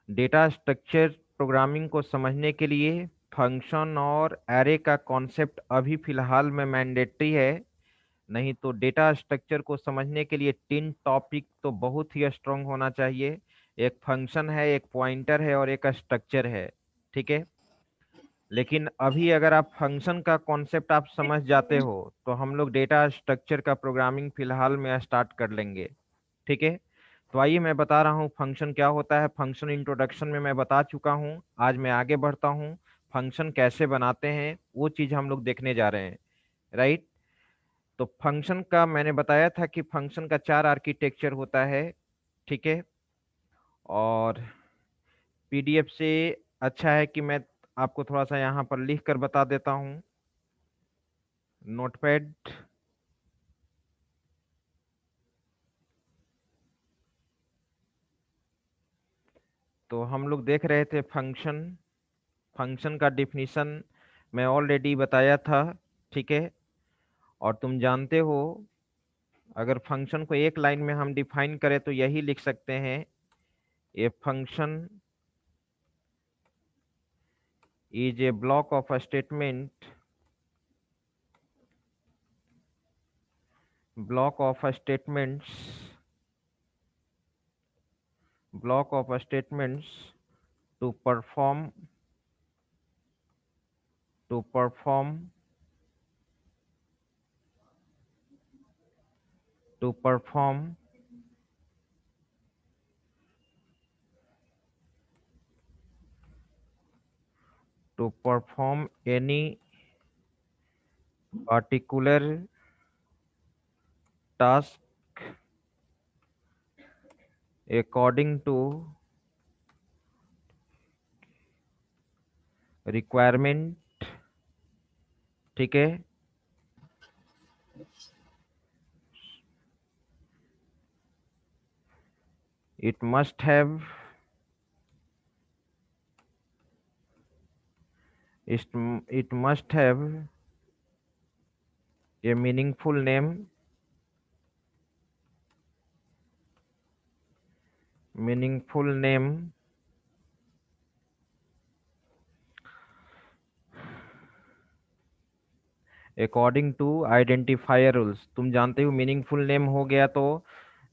Data structure programming को समझने के लिए फंक्शन और एरे का कॉन्सेप्ट अभी फिलहाल में मैंडेटरी है। नहीं तो डेटा स्ट्रक्चर को समझने के लिए तीन टॉपिक तो बहुत ही स्ट्रांग होना चाहिए। एक फंक्शन है, एक पॉइंटर है और एक स्ट्रक्चर है। ठीक है। लेकिन अभी अगर आप फंक्शन का कॉन्सेप्ट आप समझ जाते हो तो हम लोग डेटा स्ट्रक्चर का प्रोग्रामिंग फिलहाल में स्टार्ट कर लेंगे। ठीक है। तो आइए मैं बता रहा हूँ फंक्शन क्या होता है। फंक्शन इंट्रोडक्शन में मैं बता चुका हूँ, आज मैं आगे बढ़ता हूँ। फंक्शन कैसे बनाते हैं वो चीज़ हम लोग देखने जा रहे हैं। राइट। तो फंक्शन का मैंने बताया था कि फंक्शन का चार आर्किटेक्चर होता है। ठीक है। और पीडीएफ से अच्छा है कि मैं आपको थोड़ा सा यहाँ पर लिख कर बता देता हूँ। नोटपैड। तो हम लोग देख रहे थे फंक्शन। फंक्शन का डिफिनीशन मैं ऑलरेडी बताया था। ठीक है। और तुम जानते हो, अगर फंक्शन को एक लाइन में हम डिफाइन करें तो यही लिख सकते हैं, a function is a block of statement, block of statements, block of statements to perform, to perform, to perform to perform any particular task according to requirement। ठीक है। it must have it, it must have a meaningful name, meaningful name according to identifier rules. तुम जानते हो meaningful name हो गया तो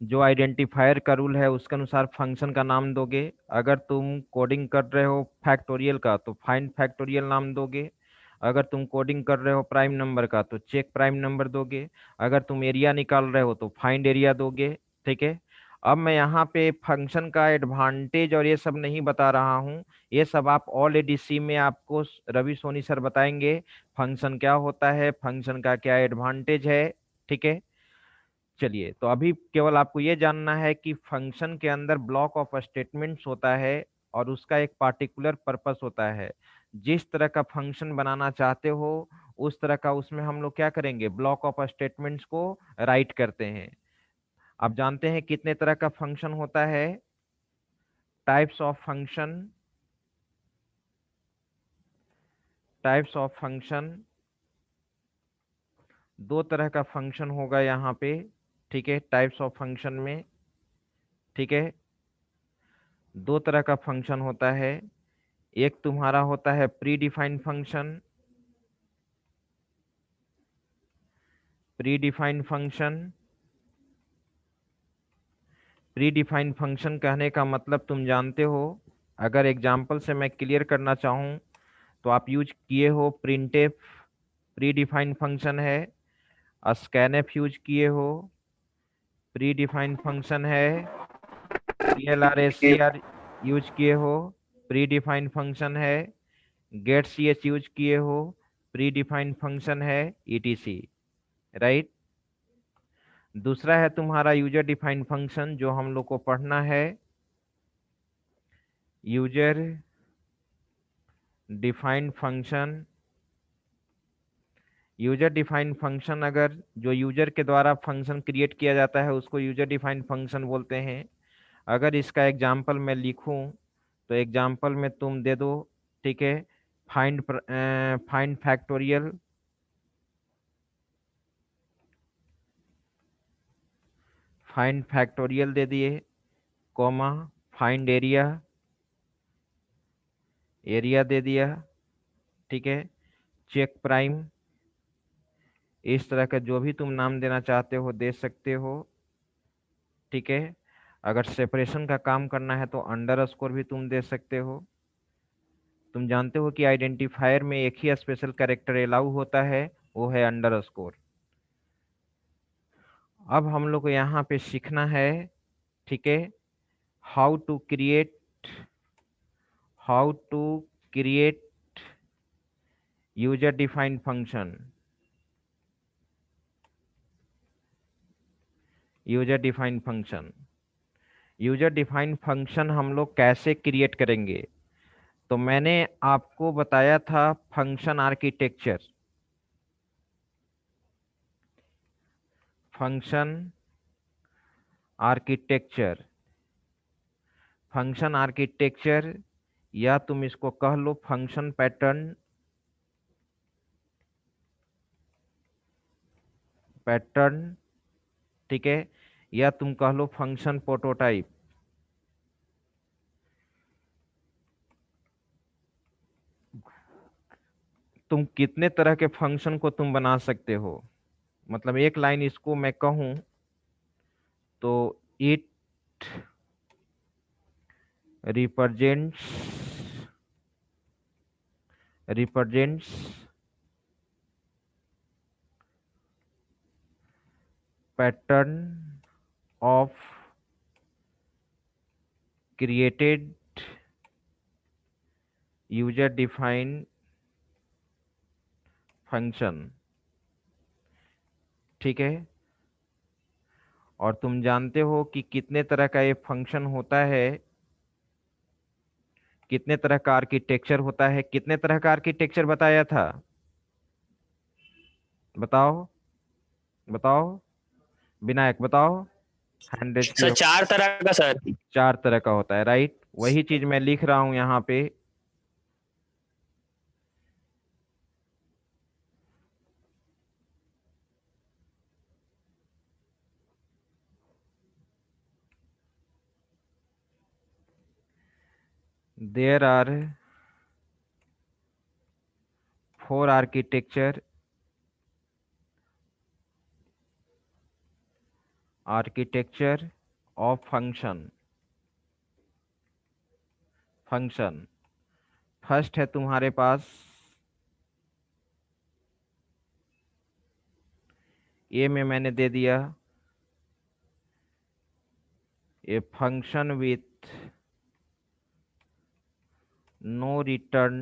जो identifier का रूल है उसके अनुसार फंक्शन का नाम दोगे। अगर तुम कोडिंग कर रहे हो फैक्टोरियल का तो फाइंड फैक्टोरियल नाम दोगे। अगर तुम कोडिंग कर रहे हो प्राइम नंबर का तो चेक प्राइम नंबर दोगे। अगर तुम एरिया निकाल रहे हो तो फाइंड एरिया दोगे। ठीक है। अब मैं यहाँ पे फंक्शन का एडवांटेज और ये सब नहीं बता रहा हूँ, ये सब आप ऑलरेडी सी में आपको रवि सोनी सर बताएंगे। फंक्शन क्या होता है, फंक्शन का क्या एडवांटेज है। ठीक है। चलिए, तो अभी केवल आपको ये जानना है कि फंक्शन के अंदर ब्लॉक ऑफ स्टेटमेंट्स होता है और उसका एक पार्टिकुलर पर्पस होता है। जिस तरह का फंक्शन बनाना चाहते हो उस तरह का उसमें हम लोग क्या करेंगे, ब्लॉक ऑफ स्टेटमेंट्स को राइट करते हैं। आप जानते हैं कितने तरह का फंक्शन होता है, types of function, types of function. दो तरह का फंक्शन होगा यहाँ पे। ठीक है, टाइप्स ऑफ फंक्शन में। ठीक है। दो तरह का फंक्शन होता है। एक तुम्हारा होता है pre defined function, pre defined function. Pre defined function कहने का मतलब तुम जानते हो, अगर एग्जांपल से मैं क्लियर करना चाहूँ तो आप यूज किए हो प्रिंटफ, प्री डिफाइंड फंक्शन है। स्कैनफ यूज किए हो, प्री डिफाइंड फंक्शन है। clr यूज किए हो, प्री डिफाइंड फंक्शन है। गेट सी एच यूज किए हो, प्री डिफाइंड फंक्शन है। ईटीसी। राइट। दूसरा है तुम्हारा यूजर डिफाइंड फंक्शन जो हम लोग को पढ़ना है। User defined function, user defined function अगर जो यूजर के द्वारा फंक्शन क्रिएट किया जाता है उसको यूजर डिफाइंड फंक्शन बोलते हैं। अगर इसका एग्जाम्पल मैं लिखूं तो एग्जाम्पल में तुम दे दो। ठीक है। Find find factorial, find factorial दे दिए, कॉमा, फाइंड एरिया, एरिया दे दिया, ठीक है, चेक प्राइम, इस तरह का जो भी तुम नाम देना चाहते हो दे सकते हो, ठीक है। अगर सेपरेशन का काम करना है तो अंडर स्कोर भी तुम दे सकते हो। तुम जानते हो कि आइडेंटिफायर में एक ही स्पेशल कैरेक्टर अलाउ होता है, वो है अंडर स्कोर। अब हम लोग को यहाँ पे सीखना है, ठीक है, how to create how to create user defined function. User defined function user defined function हम लोग कैसे क्रिएट करेंगे? तो मैंने आपको बताया था function architecture. Function architecture function architecture या तुम इसको कह लो फंक्शन पैटर्न, पैटर्न, ठीक है, या तुम कह लो फंक्शन प्रोटोटाइप। तुम कितने तरह के फंक्शन को तुम बना सकते हो? मतलब एक लाइन इसको मैं कहूं तो it represents represents pattern of created user defined function, ठीक है। और तुम जानते हो कि कितने तरह का ये फंक्शन होता है, कितने तरह का आर्किटेक्चर होता है, कितने तरह का आर्किटेक्चर बताया था? बताओ, बताओ, विनायक बताओ, हैंड रेज सर किया। 4 तरह का सर। 4 तरह का होता है, राइट, वही चीज मैं लिख रहा हूं यहाँ पे। There are 4 architecture of function. First है तुम्हारे पास, ए में मैंने दे दिया a function with no return,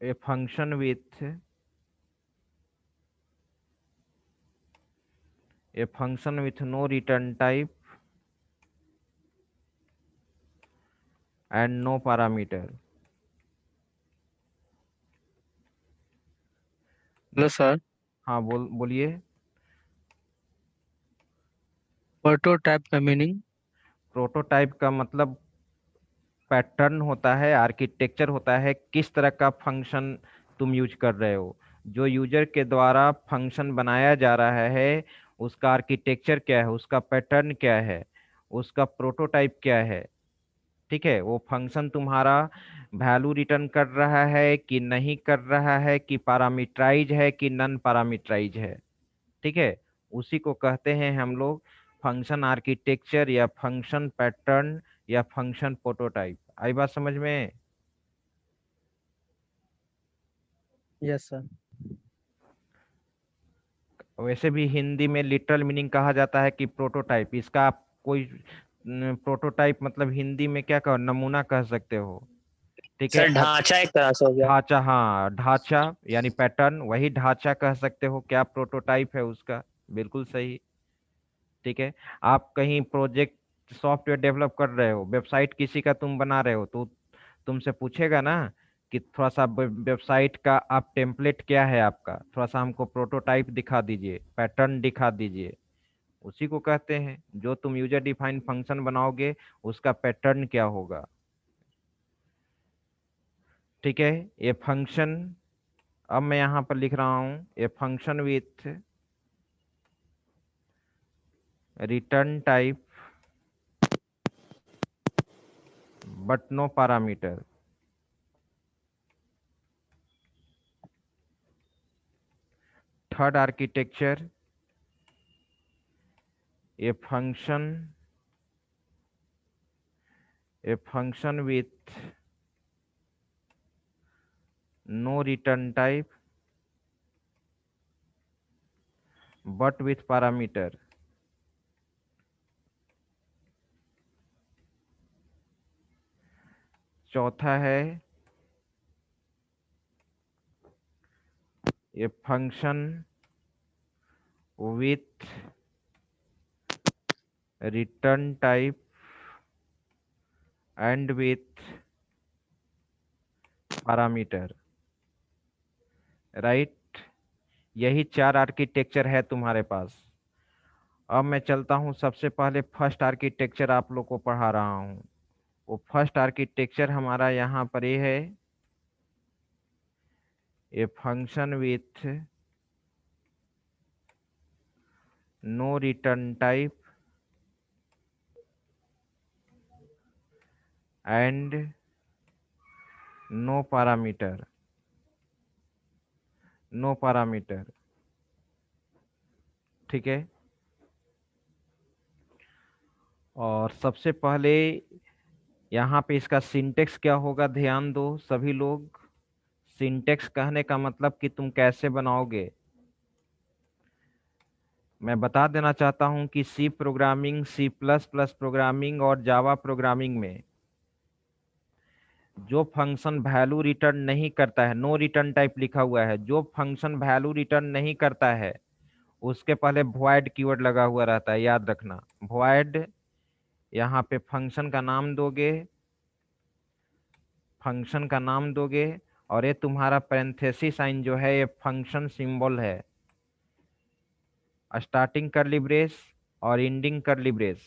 a function with no return type and no parameter. Hello sir. हाँ, बोलिए। प्रोटोटाइप का मीनिंग? प्रोटोटाइप का मतलब पैटर्न होता है, आर्किटेक्चर होता है, किस तरह का फंक्शन तुम यूज कर रहे हो। जो यूजर के द्वारा फंक्शन बनाया जा रहा है उसका आर्किटेक्चर क्या है, उसका पैटर्न क्या है, उसका प्रोटोटाइप क्या है, ठीक है। वो फंक्शन तुम्हारा वैल्यू रिटर्न कर रहा है कि नहीं कर रहा है, कि पैरामीटराइज है कि नॉन पैरामीटराइज है, ठीक है। उसी को कहते हैं हम लोग फंक्शन आर्किटेक्चर या फंक्शन पैटर्न या फंक्शन प्रोटोटाइप। आई बात समझ में? Yes sir. वैसे भी हिंदी में लिटरल मीनिंग कहा जाता है कि प्रोटोटाइप। इसका आप कोई प्रोटोटाइप मतलब हिंदी में क्या कहो, नमूना कह सकते हो, ठीक है। सर ढांचा एक तरह से हो गया। ढांचा, हाँ, ढांचा यानी पैटर्न, वही ढांचा कह सकते हो, क्या प्रोटोटाइप है उसका। बिल्कुल सही, ठीक है। आप कहीं प्रोजेक्ट सॉफ्टवेयर डेवलप कर रहे हो, वेबसाइट किसी का तुम बना रहे हो, तो तुमसे पूछेगा ना कि थोड़ा सा वेबसाइट का आप टेम्पलेट क्या है आपका, थोड़ा सा हमको प्रोटोटाइप दिखा दीजिए, पैटर्न दिखा दीजिए। उसी को कहते हैं, जो तुम यूजर डिफाइंड फंक्शन बनाओगे उसका पैटर्न क्या होगा, ठीक है। ये फंक्शन, अब मैं यहाँ पर लिख रहा हूँ ए function with return type but no parameter. Third architecture, a function with no return type but with parameter. चौथा है a function with return type and with parameter. Right यही 4 आर्किटेक्चर है तुम्हारे पास। अब मैं चलता हूं, सबसे पहले फर्स्ट आर्किटेक्चर आप लोग को पढ़ा रहा हूं। वो फर्स्ट आर्किटेक्चर हमारा यहाँ पर ये है, a function with no return type and no parameter. ठीक है। और सबसे पहले यहाँ पे इसका सिंटेक्स क्या होगा, ध्यान दो सभी लोग। सिंटेक्स कहने का मतलब कि तुम कैसे बनाओगे। मैं बता देना चाहता हूं कि C programming, C plus plus programming और जावा प्रोग्रामिंग में जो फंक्शन वैल्यू रिटर्न नहीं करता है, नो रिटर्न टाइप लिखा हुआ है, जो फंक्शन वैल्यू रिटर्न नहीं करता है उसके पहले void कीवर्ड लगा हुआ रहता है, याद रखना। void, यहाँ पे फंक्शन का नाम दोगे और ये तुम्हारा पैरेंथेसिस साइन जो है ये फंक्शन सिंबल है। स्टार्टिंग कर्ली ब्रेस और एंडिंग कर्ली ब्रेस,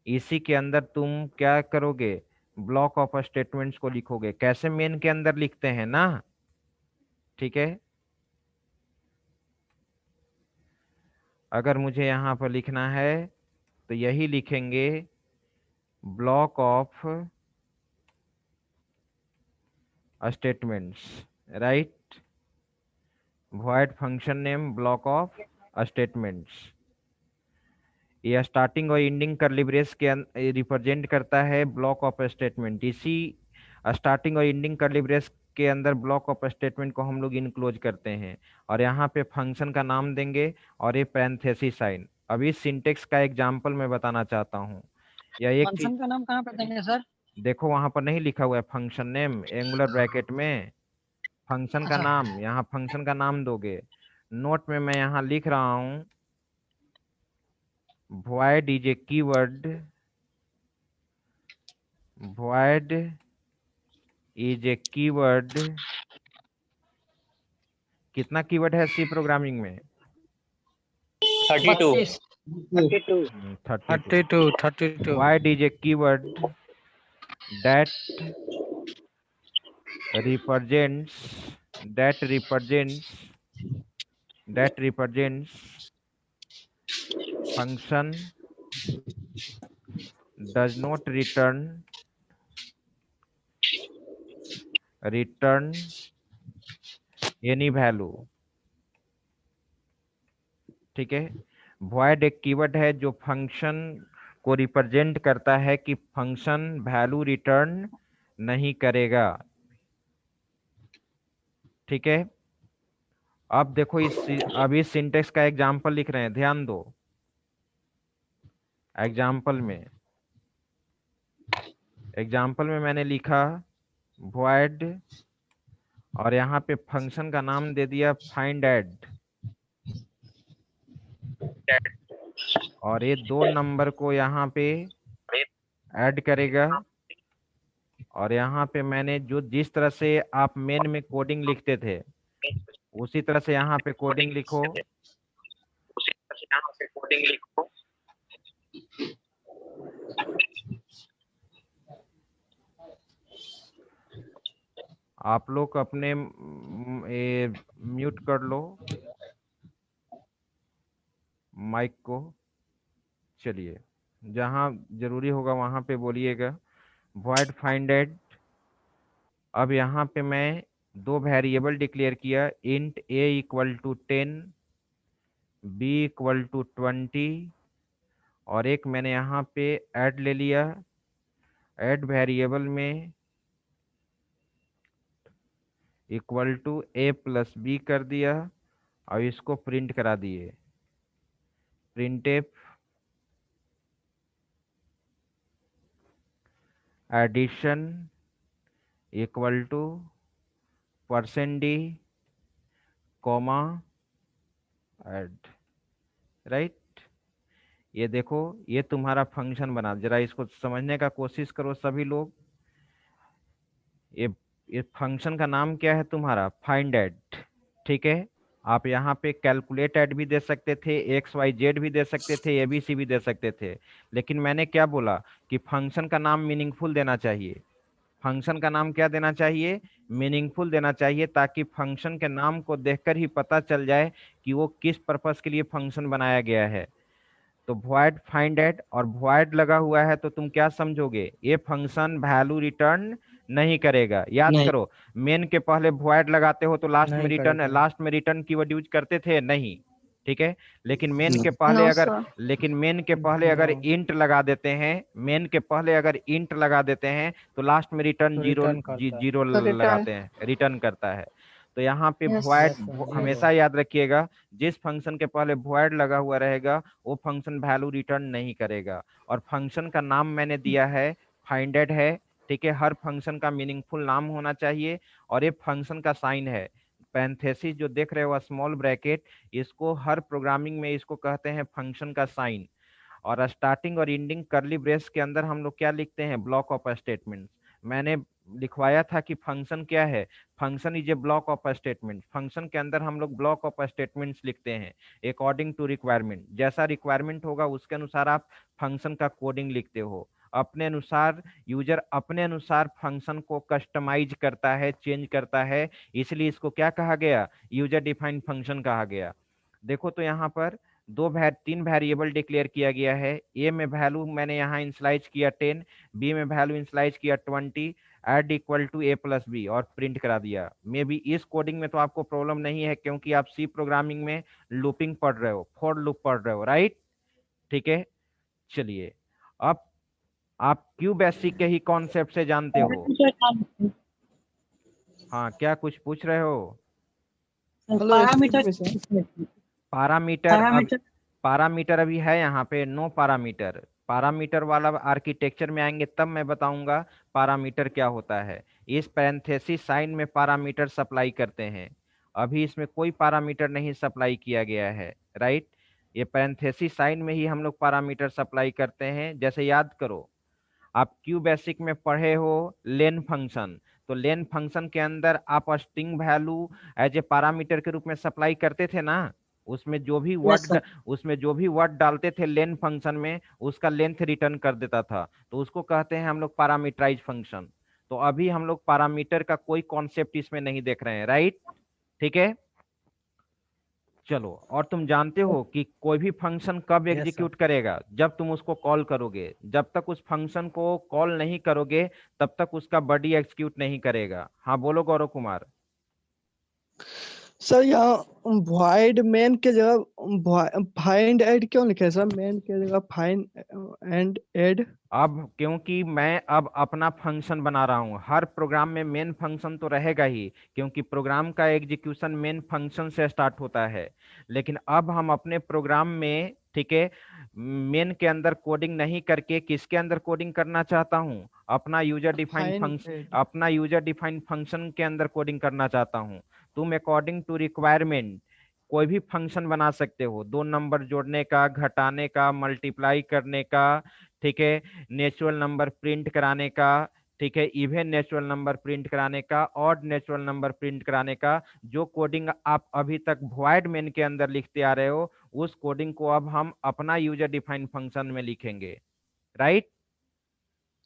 इसी के अंदर तुम क्या करोगे, ब्लॉक ऑफ स्टेटमेंट्स को लिखोगे, कैसे मेन के अंदर लिखते हैं ना। ठीक है। अगर मुझे यहाँ पर लिखना है तो यही लिखेंगे, block of statements, right. void function name block of statements. ये स्टार्टिंग और एंडिंग कर्ली ब्रेस के रिप्रेजेंट करता है ब्लॉक ऑफ स्टेटमेंट। इसी स्टार्टिंग और एंडिंग कर्ली ब्रेस के अंदर ब्लॉक ऑफ स्टेटमेंट को हम लोग इनक्लोज करते हैं और यहाँ पे फंक्शन का नाम देंगे और ये पैरेंथेसिस साइन। अभी सिंटेक्स का एग्जांपल मैं बताना चाहता हूँ। या एक चीज फंक्शन का नाम कहाँ पर देंगे सर? देखो, वहां पर नहीं लिखा हुआ है फंक्शन नेम एंगुलर ब्रैकेट में, फंक्शन का अच्छा। नाम, यहाँ फंक्शन का नाम दोगे। नोट में मैं यहाँ लिख रहा हूँ, void is a keyword, void is a keyword। कितना कीवर्ड है सी प्रोग्रामिंग में? 32। 32। 32। void is a keyword that represents that represents function does not return any value। ठीक है। void एक कीवर्ड है जो फंक्शन को रिप्रेजेंट करता है कि फंक्शन वैल्यू रिटर्न नहीं करेगा। ठीक है। अब देखो अभी सिंटेक्स का एग्जांपल लिख रहे हैं, ध्यान दो। एग्जांपल में मैंने लिखा void और यहाँ पे फंक्शन का नाम दे दिया फाइंड ऐड, और ये 2 नंबर को यहाँ पे ऐड करेगा। और यहाँ पे मैंने जिस तरह से आप मेन में कोडिंग लिखते थे उसी तरह से यहाँ पे कोडिंग लिखो। आप लोग अपने म्यूट कर लो माइक को। चलिए, जहाँ जरूरी होगा वहाँ पे बोलिएगा, void finded। अब यहाँ पे मैं दो वेरिएबल डिक्लेयर किया, int a equal to 10, b equal to 20, और एक मैंने यहाँ पे ऐड ले लिया। ऐड वेरिएबल में equal to a plus B कर दिया और इसको प्रिंट करा दिए, printf addition equal to %d comma add. Right, ये देखो ये तुम्हारा फंक्शन बना। जरा इसको समझने का कोशिश करो सभी लोग। ये ये फंक्शन का नाम क्या है तुम्हारा? Find add. ठीक है, आप यहाँ पे कैलकुलेट ऐड भी दे सकते थे, XYZ भी दे सकते थे, ABC भी दे सकते थे, लेकिन मैंने क्या बोला कि फंक्शन का नाम मीनिंगफुल देना चाहिए। फंक्शन का नाम क्या देना चाहिए? मीनिंगफुल देना चाहिए, ताकि फंक्शन के नाम को देखकर ही पता चल जाए कि वो किस पर्पस के लिए फंक्शन बनाया गया है। तो void find at और void लगा हुआ है तो तुम क्या समझोगे? ये फंक्शन वैल्यू रिटर्न नहीं करेगा। याद नहीं। करो, मेन के पहले void लगाते हो तो लास्ट में नहीं रिटर्न, करेगा। लास्ट में रिटर्न कीवर्ड यूज करते थे? नहीं। ठीक है, लेकिन मेन के No, पहले अगर sir. लेकिन मेन के पहले अगर No. इंट लगा देते हैं, मेन के पहले अगर इंट लगा देते हैं तो लास्ट में रिटर्न तो जीरो return करता है। जीरो तो return। लगाते हैं, रिटर्न करता है। तो यहाँ पे Yes. void Yes, sir, हमेशा zero। याद रखिएगा, जिस फंक्शन के पहले void लगा हुआ रहेगा वो फंक्शन वैल्यू रिटर्न नहीं करेगा। और फंक्शन का नाम मैंने दिया है फाइंडेड है। ठीक है, हर फंक्शन का मीनिंगफुल नाम होना चाहिए। और ये फंक्शन का साइन है पैरेंथेसिस जो देख रहे हो, स्मॉल ब्रैकेट, इसको हर प्रोग्रामिंग में इसको कहते हैं फंक्शन का साइन। और स्टार्टिंग और एंडिंग करली ब्रेस के अंदर हम लोग क्या लिखते हैं? Block of statement. मैंने लिखवाया था कि फंक्शन क्या है? Function is a block of statement. Function के अंदर हम लोग ब्लॉक ऑफ स्टेटमेंट्स लिखते हैं अकॉर्डिंग टू रिक्वायरमेंट। जैसा रिक्वायरमेंट होगा उसके अनुसार आप फंक्शन का कोडिंग लिखते हो। अपने अनुसार यूजर अपने अनुसार फंक्शन को कस्टमाइज करता है, चेंज करता है, इसलिए इसको क्या कहा गया? यूजर डिफाइंड फंक्शन कहा गया। देखो तो यहाँ पर तीन वेरिएबल डिक्लेयर किया गया है। ए में वैल्यू मैंने यहाँ इंस्लाइज किया 10, बी में वैल्यू इंस्लाइज किया 20, add equal to a plus B और प्रिंट करा दिया। मे बी इस कोडिंग में तो आपको प्रॉब्लम नहीं है, क्योंकि आप सी प्रोग्रामिंग में लूपिंग पढ़ रहे हो, फॉर लूप पढ़ रहे हो, राइट? ठीक है, चलिए अब आप क्यू बेसिक के ही कॉन्सेप्ट से जानते हो। हाँ, क्या कुछ पूछ रहे हो? पैरामीटर पैरामीटर पैरामीटर अभी है यहाँ पे, नो पैरामीटर। पैरामीटर वाला आर्किटेक्चर में आएंगे तब मैं बताऊंगा पैरामीटर क्या होता है। इस पैरेंथेसिस साइन में पैरामीटर सप्लाई करते हैं, अभी इसमें कोई पैरामीटर नहीं सप्लाई किया गया है, राइट? ये पैरेंथेसिस साइन में ही हम लोग पैरामीटर सप्लाई करते हैं। जैसे याद करो, आप क्यू बेसिक में पढ़े हो लेन फंक्शन, तो लेन फंक्शन के अंदर आप string value as a parameter के रूप में सप्लाई करते थे ना। उसमें जो भी वर्ड डालते थे लेन फंक्शन में, उसका लेंथ रिटर्न कर देता था, तो उसको कहते हैं हम लोग पैरामीटराइज फंक्शन। तो अभी हम लोग पैरामीटर का कोई कॉन्सेप्ट इसमें नहीं देख रहे हैं, राइट? ठीक है, चलो। और तुम जानते हो कि कोई भी फंक्शन कब Yes, एग्जीक्यूट करेगा? जब तुम उसको कॉल करोगे। जब तक उस फंक्शन को कॉल नहीं करोगे तब तक उसका बॉडी एग्जीक्यूट नहीं करेगा। हाँ बोलो गौरव कुमार। सर यहाँ void मेन के जगह फाइंड ऐड क्यों लिखे सर? मेन के जगह फाइंड एंड ऐड। अब क्योंकि मैं अब अपना फंक्शन बना रहा हूँ, हर प्रोग्राम में मेन फंक्शन तो रहेगा ही, क्योंकि प्रोग्राम का एग्जीक्यूशन मेन फंक्शन से स्टार्ट होता है। लेकिन अब हम अपने प्रोग्राम में, ठीक है, मेन के अंदर कोडिंग नहीं करके किसके अंदर कोडिंग करना चाहता हूँ? अपना यूजर डिफाइंड फंक्शन, अपना यूजर डिफाइंड फंक्शन के अंदर कोडिंग करना चाहता हूँ। तुम अकॉर्डिंग टू रिक्वायरमेंट कोई भी फंक्शन बना सकते हो, 2 नंबर जोड़ने का, घटाने का, मल्टीप्लाई करने का, ठीक है, नेचुरल नंबर प्रिंट कराने का, ठीक है, इवन नेचुरल नंबर प्रिंट कराने का, ऑड नेचुरल नंबर प्रिंट कराने का। जो कोडिंग आप अभी तक void मेन के अंदर लिखते आ रहे हो, उस कोडिंग को अब हम अपना यूजर डिफाइंड फंक्शन में लिखेंगे, राइट?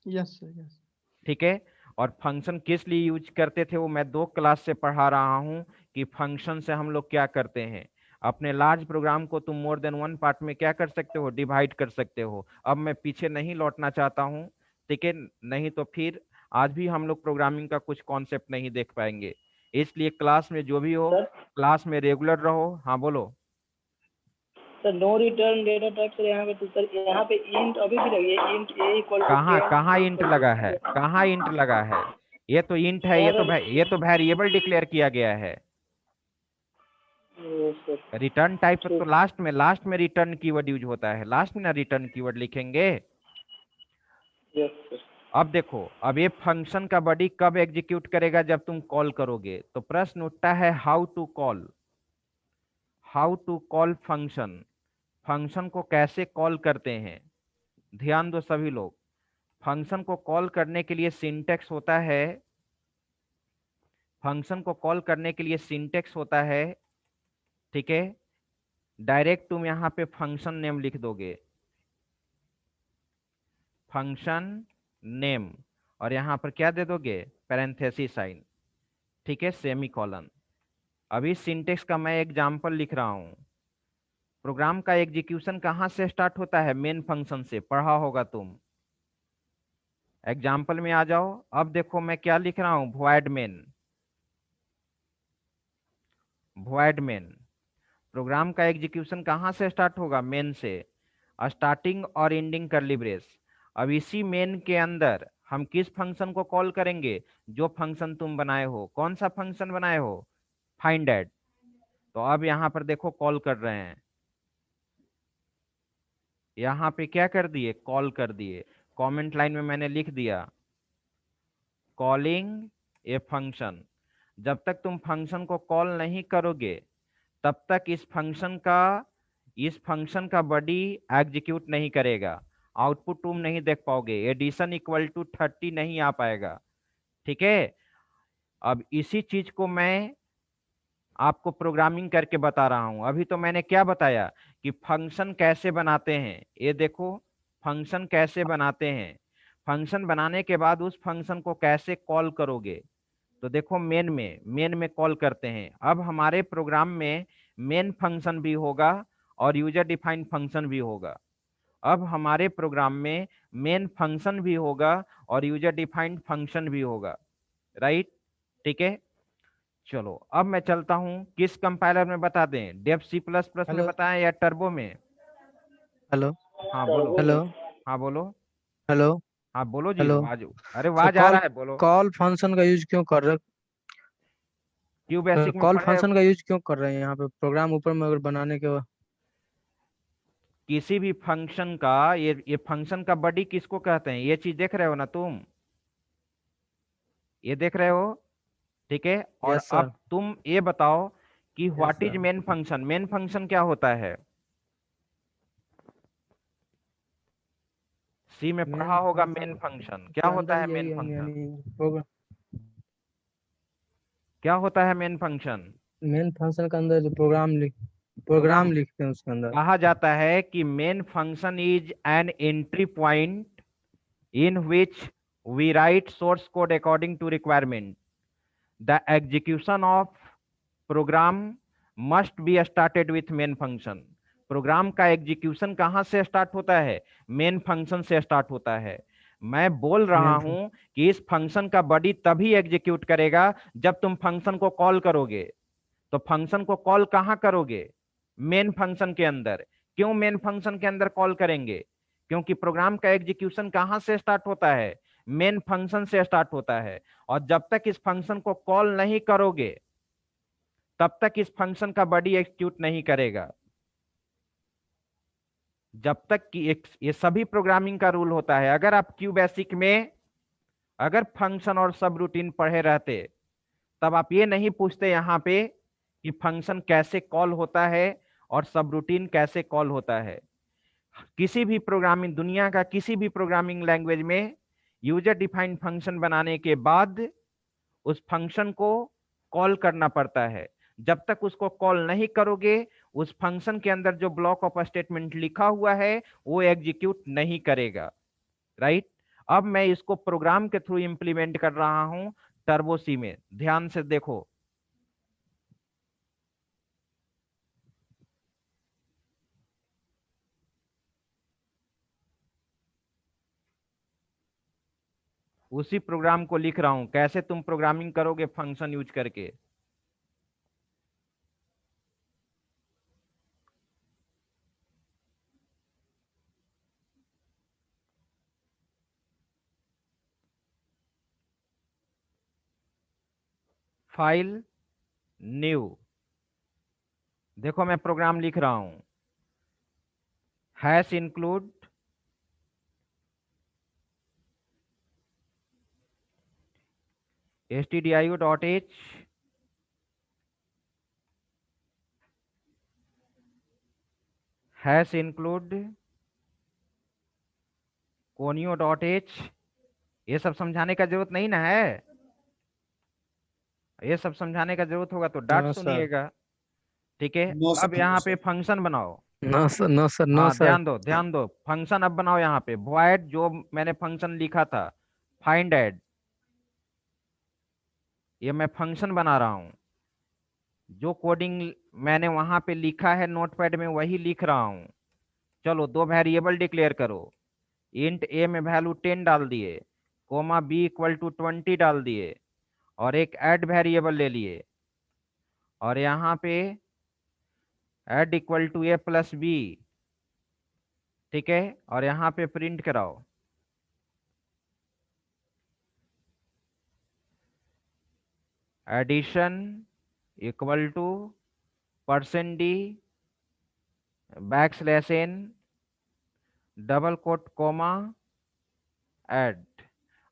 Yes sir, yes. ठीक है, और फंक्शन किस लिए यूज करते थे वो मैं 2 क्लास से पढ़ा रहा हूं कि फंक्शन से हम लोग क्या करते हैं। अपने लार्ज प्रोग्राम को तुम मोर देन 1 पार्ट में क्या कर सकते हो? डिवाइड कर सकते हो। अब मैं पीछे नहीं लौटना चाहता हूं, ठीक है, नहीं तो फिर आज भी हम लोग प्रोग्रामिंग का कुछ कॉन्सेप्ट नहीं देख पाएंगे। इसलिए क्लास में जो भी हो, सर क्लास में रेगुलर रहो। हाँ बोलो। Sir no return data type sir यहाँ पे, तो सर यहाँ पे इंट अभी भी लगी है, इंट ए इक्वल टू कहाँ कहाँ इंट लगा है, कहाँ इंट लगा है? ये तो इंट है, ये तो वेरिएबल डिक्लेयर किया गया है। रिटर्न टाइप तो लास्ट में रिटर्न कीवर्ड यूज होता है, लास्ट में ना रिटर्न कीवर्ड लिखेंगे। Yes sir. अब देखो, अब ये फंक्शन का बॉडी कब एग्जीक्यूट करेगा? जब तुम कॉल करोगे। तो प्रश्न उठता है how to call, how to call function, function को कैसे कॉल करते हैं? ध्यान दो सभी लोग, फंक्शन को कॉल करने के लिए सिंटेक्स होता है, फंक्शन को कॉल करने के लिए सिंटेक्स होता है, ठीक है। डायरेक्ट तुम यहाँ पे फंक्शन नेम लिख दोगे, फंक्शन नेम, और यहाँ पर क्या दे दोगे? पैरेंथेसिस साइन, ठीक है, सेमी कॉलन। अभी सिंटेक्स का मैं एग्जांपल लिख रहा हूँ। प्रोग्राम का एग्जीक्यूशन कहाँ से स्टार्ट होता है? मेन फंक्शन से, पढ़ा होगा तुम। एग्जाम्पल में आ जाओ। अब देखो मैं क्या लिख रहा हूँ, void main, void main। Program का एग्जीक्यूशन कहाँ से स्टार्ट होगा? मेन से। स्टार्टिंग और एंडिंग कर्ली ब्रेस। अब इसी मेन के अंदर हम किस फंक्शन को कॉल करेंगे? जो फंक्शन तुम बनाए हो। कौन सा फंक्शन बनाए हो? Find add. तो अब यहाँ पर देखो कॉल कर रहे हैं, यहाँ पे क्या कर दिए? कॉल कर दिए। कमेंट लाइन में मैंने लिख दिया कॉलिंग ए फंक्शन। जब तक तुम फंक्शन को कॉल नहीं करोगे तब तक इस फंक्शन का बॉडी एग्जीक्यूट नहीं करेगा। आउटपुट तुम नहीं देख पाओगे, एडिशन इक्वल टू 30 नहीं आ पाएगा, ठीक है। अब इसी चीज को मैं आपको प्रोग्रामिंग करके बता रहा हूं। अभी तो मैंने क्या बताया कि फंक्शन कैसे बनाते हैं। ये देखो फंक्शन कैसे बनाते हैं, फंक्शन बनाने के बाद उस फंक्शन को कैसे कॉल करोगे। तो देखो मेन में कॉल करते हैं। अब हमारे प्रोग्राम में मेन फंक्शन भी होगा और यूजर डिफाइंड फंक्शन भी होगा। अब हमारे प्रोग्राम में मेन फंक्शन भी होगा और यूजर डिफाइंड फंक्शन भी होगा, राइट, ठीक है। चलो अब मैं चलता हूं किस कंपाइलर में बता दें, डेव सी प्लस प्लस में हेलो बताएं या टर्बो में? हेलो हाँ बोलो। हेलो हाँ बोलो। हेलो हाँ बोलो जी, हेलो आवाज, अरे सर आवाज आ कॉल रहा है, बोलो। कॉल फंक्शन का यूज क्यों कर रहे क्यों बेसिक में कॉल पढ़े हो? फंक्शन का यूज क्यों कर रहे हैं यहाँ पे प्रोग्राम ऊपर में अगर बनाने के बाद? किसी भी फंक्शन का, ये फंक्शन का बॉडी किसको कहते हैं? ये चीज देख रहे हो ना तुम, ये देख रहे हो, ठीक है। और यस सर। अब तुम ये बताओ कि yes what is sir. Main function? Main function क्या होता है? सी में मेन पढ़ा होगा मेन फंक्शन फंक्शन क्या के होता अंदर है? यही मेन होंगे फंक्शन यानी प्रोग्राम। क्या होता है? मेन फंक्शन मेन फंक्शन के अंदर जो प्रोग्राम प्रोग्राम, लिखते हैं उसके अंदर। कहा जाता है कि main function is an entry point in which we write source code according to requirement. The execution of program must be started with main function. Program का एग्जीक्यूशन कहाँ से स्टार्ट होता है? मेन फंक्शन से स्टार्ट होता है। मैं बोल रहा मेन हूं कि इस फंक्शन का बॉडी तभी एग्जीक्यूट करेगा जब तुम फंक्शन को कॉल करोगे। तो फंक्शन को कॉल कहाँ करोगे? मेन फंक्शन के अंदर। क्यों मेन फंक्शन के अंदर कॉल करेंगे? क्योंकि प्रोग्राम का एग्जीक्यूशन कहाँ से स्टार्ट होता है? मेन फंक्शन से स्टार्ट होता है। और जब तक इस फंक्शन को कॉल नहीं करोगे तब तक इस फंक्शन का बॉडी एग्जीक्यूट नहीं करेगा। जब तक कि ये सभी प्रोग्रामिंग का रूल होता है। अगर आप क्यू बेसिक में अगर फंक्शन और सब रूटीन पढ़े रहते तब आप ये नहीं पूछते यहाँ पे कि फंक्शन कैसे कॉल होता है और सब रूटीन कैसे कॉल होता है। किसी भी प्रोग्रामिंग, दुनिया का किसी भी प्रोग्रामिंग लैंग्वेज में यूजर डिफाइंड फंक्शन बनाने के बाद उस फंक्शन को कॉल करना पड़ता है। जब तक उसको कॉल नहीं करोगे उस फंक्शन के अंदर जो ब्लॉक ऑफ स्टेटमेंट लिखा हुआ है वो एग्जीक्यूट नहीं करेगा, राइट। अब मैं इसको प्रोग्राम के थ्रू इंप्लीमेंट कर रहा हूं टर्बो सी में, ध्यान से देखो। उसी प्रोग्राम को लिख रहा हूं। कैसे तुम प्रोग्रामिंग करोगे फंक्शन यूज करके। फाइल न्यू, देखो मैं प्रोग्राम लिख रहा हूं। Hash include stdio.h hash include conio.h। ये सब समझाने का जरूरत नहीं ना है। ये सब समझाने का जरूरत होगा तो डांट नो सर, सुनिएगा। ठीक है। नो अब सर, नो यहाँ पे सर। फंक्शन बनाओ। No sir, no sir, no हाँ सर। ध्यान दो ध्यान दो, फंक्शन अब बनाओ। यहाँ पे void जो मैंने फंक्शन लिखा था फाइंड ऐड, ये मैं फंक्शन बना रहा हूँ। जो कोडिंग मैंने वहां पे लिखा है नोटपैड में वही लिख रहा हूँ। चलो दो वेरिएबल डिक्लेयर करो। इंट ए में वैल्यू 10 डाल दिए, कोमा बी इक्वल टू 20 डाल दिए, और एक ऐड वेरिएबल ले लिए, और यहाँ पे add equal to A plus B. ठीक है, और यहाँ पे प्रिंट कराओ addition equal to %d backslash n double quote comma add.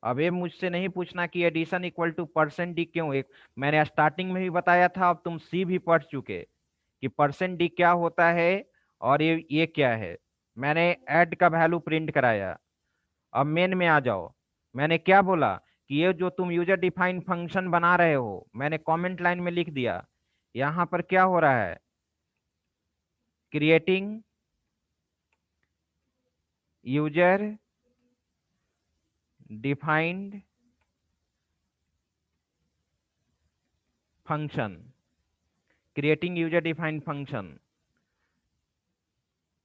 अब ये मुझसे नहीं पूछना कि एडिशन इक्वल टू %d क्यों। एक मैंने स्टार्टिंग में भी बताया था, अब तुम सी भी पढ़ चुके कि %d क्या होता है और ये क्या है। मैंने ऐड का वैल्यू प्रिंट कराया। अब मेन में आ जाओ। मैंने क्या बोला कि ये जो तुम यूजर डिफाइंड फंक्शन बना रहे हो, मैंने कमेंट लाइन में लिख दिया। यहां पर क्या हो रहा है, creating user defined function, creating user defined function.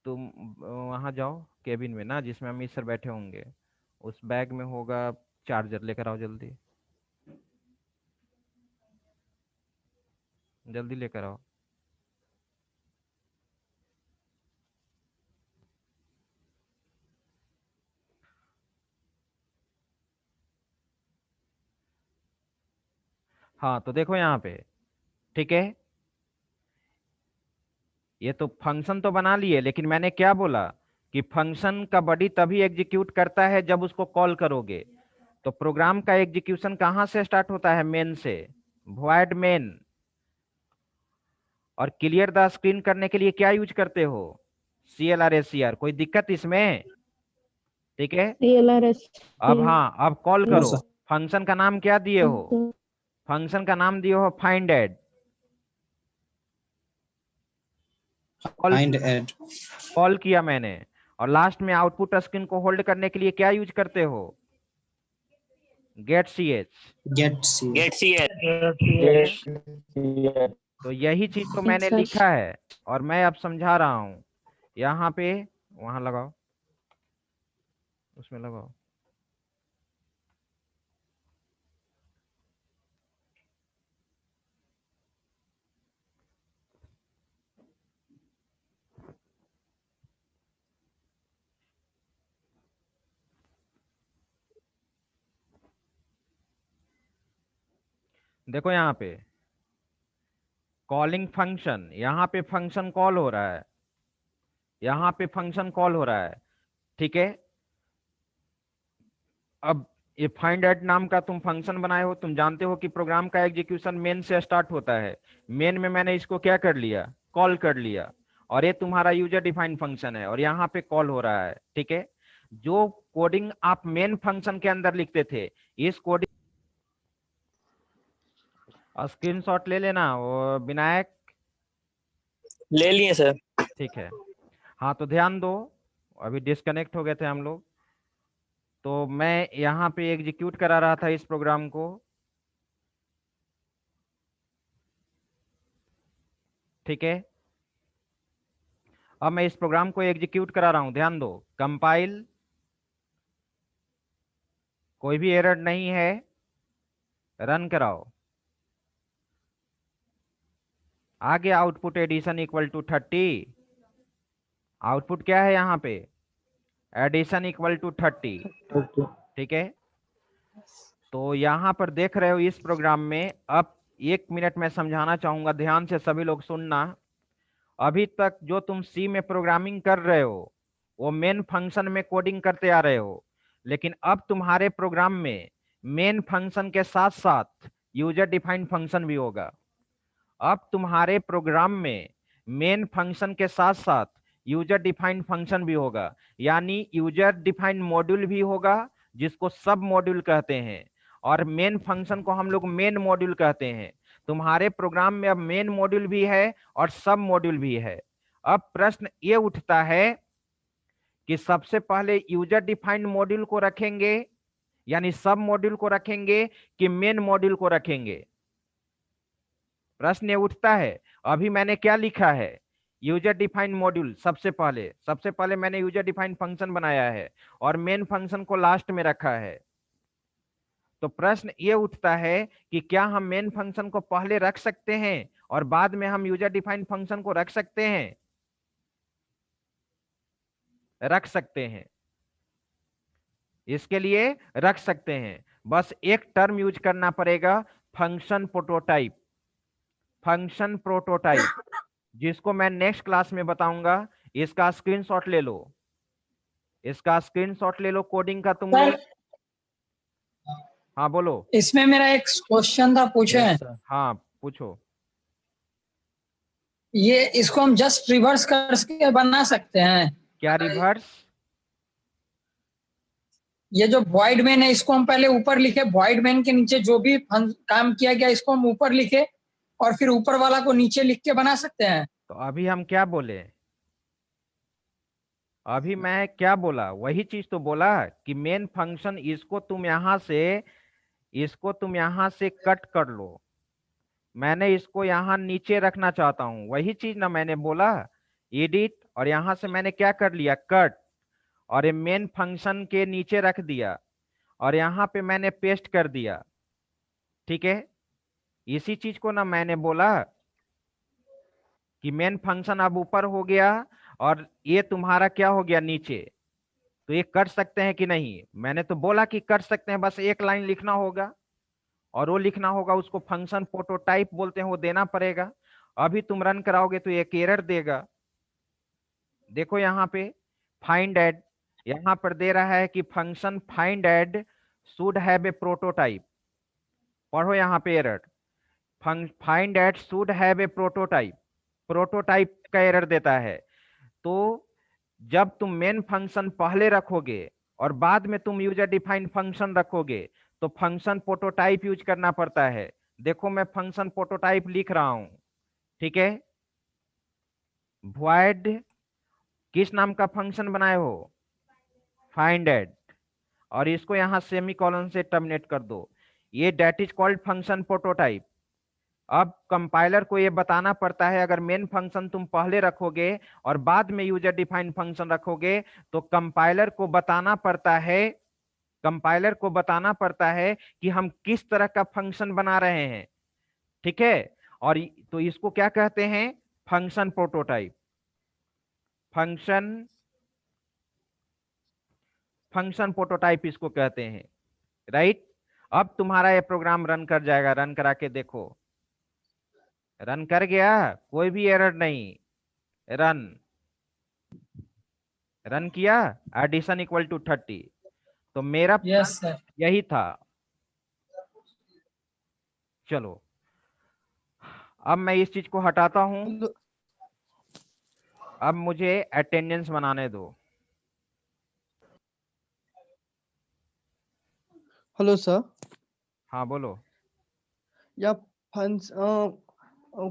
तुम वहां जाओ केबिन में ना, जिसमें अमित सर बैठे होंगे, उस बैग में होगा चार्जर, लेकर आओ जल्दी, जल्दी लेकर आओ। हाँ तो देखो यहाँ पे, ठीक है, ये तो फंक्शन तो बना लिए, लेकिन मैंने क्या बोला कि फंक्शन का बॉडी तभी एग्जीक्यूट करता है जब उसको कॉल करोगे। तो प्रोग्राम का एग्जीक्यूशन कहाँ से स्टार्ट होता है, मेन से, void मेन। और क्लियर द स्क्रीन करने के लिए क्या यूज करते हो, CLR कोई दिक्कत इसमें। ठीक है, अब हाँ, अब कॉल नो करो। सर। फंक्शन का नाम क्या दिए हो, फंक्शन का नाम दिए हो find add. Call find add. Call किया मैंने, और लास्ट में आउटपुट स्क्रीन को होल्ड करने के लिए क्या यूज करते हो, गेट CH। गेट सी। गेट सी है। ठीक है, तो यही चीज तो मैंने लिखा है और मैं अब समझा रहा हूं। यहाँ पे वहां लगाओ, उसमें लगाओ। देखो यहाँ पे कॉलिंग फंक्शन, यहाँ पे फंक्शन कॉल हो रहा है, यहाँ पे फंक्शन कॉल हो रहा है। ठीक है, अब ये फाइंड ऐड नाम का तुम फंक्शन बनाए हो, तुम जानते हो कि प्रोग्राम का एग्जीक्यूशन मेन से स्टार्ट होता है। मेन में मैंने इसको क्या कर लिया, कॉल कर लिया, और ये तुम्हारा यूजर डिफाइंड फंक्शन है और यहाँ पे कॉल हो रहा है। ठीक है, जो कोडिंग आप मेन फंक्शन के अंदर लिखते थे, इस कोडिंग स्क्रीनशॉट ले लेना वो विनायक। ले लिए सर। ठीक है, हाँ तो ध्यान दो, अभी डिस्कनेक्ट हो गए थे हम लोग। तो मैं यहाँ पे एग्जीक्यूट करा रहा था इस प्रोग्राम को। ठीक है, अब मैं इस प्रोग्राम को एग्जीक्यूट करा रहा हूं, ध्यान दो। कंपाइल कोई भी एरर नहीं है, रन कराओ। आगे output addition equal to 30। Output क्या है यहाँ पे? Addition equal to 30। ठीक है, तो यहाँ पर देख रहे हो इस प्रोग्राम में। अब 1 मिनट में समझाना चाहूंगा, ध्यान से सभी लोग सुनना। अभी तक जो तुम सी में प्रोग्रामिंग कर रहे हो वो मेन फंक्शन में कोडिंग करते आ रहे हो, लेकिन अब तुम्हारे प्रोग्राम में मेन फंक्शन के साथ साथ यूजर डिफाइंड फंक्शन भी होगा। अब तुम्हारे प्रोग्राम में मेन फंक्शन के साथ साथ यूजर डिफाइंड फंक्शन भी होगा, यानी यूजर डिफाइंड मॉड्यूल भी होगा जिसको सब मॉड्यूल कहते हैं, और मेन फंक्शन को हम लोग मेन मॉड्यूल कहते हैं। तुम्हारे प्रोग्राम में अब मेन मॉड्यूल भी है और सब मॉड्यूल भी है। अब प्रश्न ये उठता है कि सबसे पहले यूजर डिफाइंड मॉड्यूल को रखेंगे यानी सब मॉड्यूल को रखेंगे कि मेन मॉड्यूल को रखेंगे? प्रश्न ये उठता है। अभी मैंने क्या लिखा है? यूजर डिफाइंड मॉड्यूल सबसे पहले मैंने यूजर डिफाइंड फंक्शन बनाया है और मेन फंक्शन को लास्ट में रखा है। तो प्रश्न ये उठता है कि क्या हम मेन फंक्शन को पहले रख सकते हैं और बाद में हम यूजर डिफाइंड फंक्शन को रख सकते हैं? रख सकते हैं, इसके लिए रख सकते हैं। बस एक टर्म यूज करना पड़ेगा, फंक्शन प्रोटोटाइप। फंक्शन प्रोटोटाइप जिसको मैं नेक्स्ट क्लास में बताऊंगा। इसका स्क्रीनशॉट ले लो, इसका स्क्रीनशॉट ले लो कोडिंग का तुम लोग। हाँ बोलो। इसमें मेरा एक क्वेश्चन था, पूछे? हाँ पूछो। ये इसको हम जस्ट रिवर्स करके बना सकते हैं? क्या रिवर्स? ये जो वॉइड मैन है इसको हम पहले ऊपर लिखे, वॉइड मैन के नीचे जो भी काम किया गया इसको हम ऊपर लिखे और फिर ऊपर वाला को नीचे लिख के बना सकते हैं? तो अभी हम क्या बोले? अभी मैं क्या बोला? वही चीज तो बोला कि मेन फंक्शन इसको तुम यहां से कट कर लो। मैंने इसको यहां नीचे रखना चाहता हूं, वही चीज ना मैंने बोला, एडिट, और यहां से मैंने क्या कर लिया? कट, और ये मेन फंक्शन के नीचे रख दिया और यहाँ पे मैंने पेस्ट कर दिया। ठीक है, इसी चीज को ना मैंने बोला कि मेन फंक्शन अब ऊपर हो गया और ये तुम्हारा क्या हो गया? नीचे। तो ये कर सकते हैं कि नहीं? मैंने तो बोला कि कर सकते हैं, बस एक लाइन लिखना होगा और वो लिखना होगा, उसको फंक्शन प्रोटोटाइप बोलते हैं, वो देना पड़ेगा। अभी तुम रन कराओगे तो एक एरर देगा। देखो यहाँ पे फाइंड एड, यहाँ पर दे रहा है कि function find add should have a prototype. पढ़ो यहाँ पे error, find add should have a prototype. Prototype का एरर देता है। तो जब तुम मेन फंक्शन पहले रखोगे और बाद में तुम यूजर डिफाइंड फंक्शन रखोगे तो फंक्शन प्रोटोटाइप यूज करना पड़ता है। देखो मैं फंक्शन प्रोटोटाइप लिख रहा हूं, ठीक है। void किस नाम का फंक्शन बनाए हो? फाइंड एड, और इसको यहां सेमीकोलन से टर्मिनेट कर दो। ये that is called function prototype. अब कंपाइलर को ये बताना पड़ता है, अगर मेन फंक्शन तुम पहले रखोगे और बाद में यूजर डिफाइंड फंक्शन रखोगे तो कंपाइलर को बताना पड़ता है कि हम किस तरह का फंक्शन बना रहे हैं। ठीक है, और तो इसको क्या कहते हैं? Function prototype. फंक्शन प्रोटोटाइप इसको कहते हैं, राइट। अब तुम्हारा ये प्रोग्राम रन कर जाएगा, रन करा के देखो। रन कर गया, कोई भी एरर नहीं। रन किया, एडिशन इक्वल टू 30। तो मेरा यस सर। यही था। चलो अब मैं इस चीज को हटाता हूं। अब मुझे अटेंडेंस बनाने दो। Hello sir. हाँ बोलो। या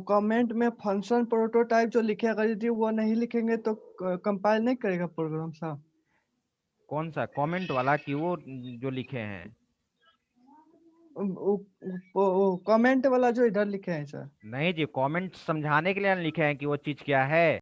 कमेंट में फंक्शन प्रोटोटाइप जो लिखे, अगर यदि वो नहीं लिखेंगे तो कंपाइल नहीं करेगा प्रोग्राम सर? कौन सा कमेंट वाला कि वो जो लिखे हैं? कमेंट वाला जो इधर लिखे हैं सर। नहीं जी, कमेंट समझाने के लिए लिखे हैं कि वो चीज क्या है।